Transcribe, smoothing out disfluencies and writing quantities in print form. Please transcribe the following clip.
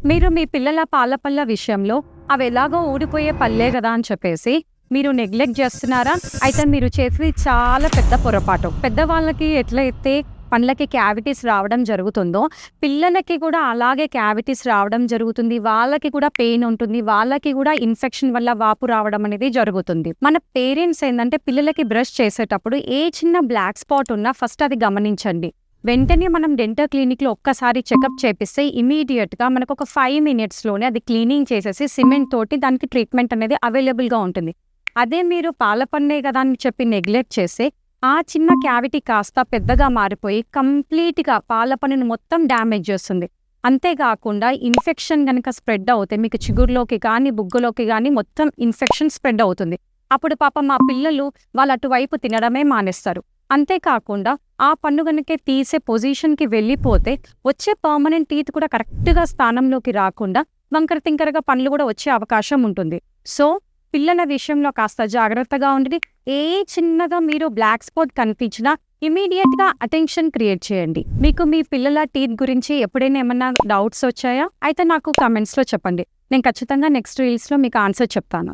మీరు మీ పిల్లల పాల పళ్ళ విషయంలో అవి ఎలాగో ఊడిపోయే పళ్ళే కదా అని చెప్పేసి మీరు నెగ్లెక్ట్ చేస్తున్నారా? అయితే మీరు చేసేది చాలా పెద్ద పొరపాటు. పెద్దవాళ్ళకి ఎట్లయితే పండ్లకి క్యావిటీస్ రావడం జరుగుతుందో, పిల్లలకి కూడా అలాగే క్యావిటీస్ రావడం జరుగుతుంది. వాళ్ళకి కూడా పెయిన్ ఉంటుంది. వాళ్ళకి కూడా ఇన్ఫెక్షన్ వల్ల వాపు రావడం అనేది జరుగుతుంది. మన పేరెంట్స్ ఏందంటే పిల్లలకి బ్రష్ చేసేటప్పుడు ఏ చిన్న బ్లాక్ స్పాట్ ఉన్నా ఫస్ట్ అది గమనించండి. వెంటనే మనం డెంటల్ క్లినిక్‌లో ఒక్కసారి చెకప్ చేపిస్తే ఇమ్మీడియేట్‌గా మనకు ఒక 5 మినిట్స్‌లోనే అది క్లీనింగ్ చేసేసి సిమెంట్ తోటి దానికి ట్రీట్మెంట్ అనేది అవైలబుల్‌గా ఉంటుంది. అదే మీరు పాల పన్నే కదా అని చెప్పి నెగ్లెక్ట్ చేస్తే ఆ చిన్న క్యావిటీ కాస్త పెద్దగా మారిపోయి కంప్లీట్‌గా పాల పన్నుని మొత్తం డ్యామేజ్ చేస్తుంది. అంతేకాకుండా ఇన్ఫెక్షన్ గనక స్ప్రెడ్ అవుతే మీకు చిగురులోకి కానీ, బుగ్గలోకి గానీ మొత్తం ఇన్ఫెక్షన్ స్ప్రెడ్ అవుతుంది. అప్పుడు పాపం మా పిల్లలు వాళ్ళు అటువైపు తినడమే మానేస్తారు. అంతేకాకుండా ఆ పన్ను గనుక తీసే పొజిషన్‌కి వెళ్ళిపోతే వచ్చే పర్మనెంట్ టీత్ కూడా కరెక్ట్‌గా స్థానంలోకి రాకుండా వంకర తింకరగా పళ్ళు కూడా వచ్చే అవకాశం ఉంటుంది. సో, పిల్లల విషయంలో కాస్త జాగ్రత్తగా ఉండండి. ఏ చిన్నగా మీరు బ్లాక్ స్పాట్ కనిపించినా ఇమ్మీడియేట్‌గా అటెన్షన్ క్రియేట్ చేయండి. మీకు మీ పిల్లల టీత్ గురించి ఎప్పుడైనా ఏమన్నా డౌట్స్ వచ్చాయా? అయితే నాకు కామెంట్స్‌లో చెప్పండి. నేను ఖచ్చితంగా నెక్స్ట్ రీల్స్‌లో మీకు ఆన్సర్ చెప్తాను.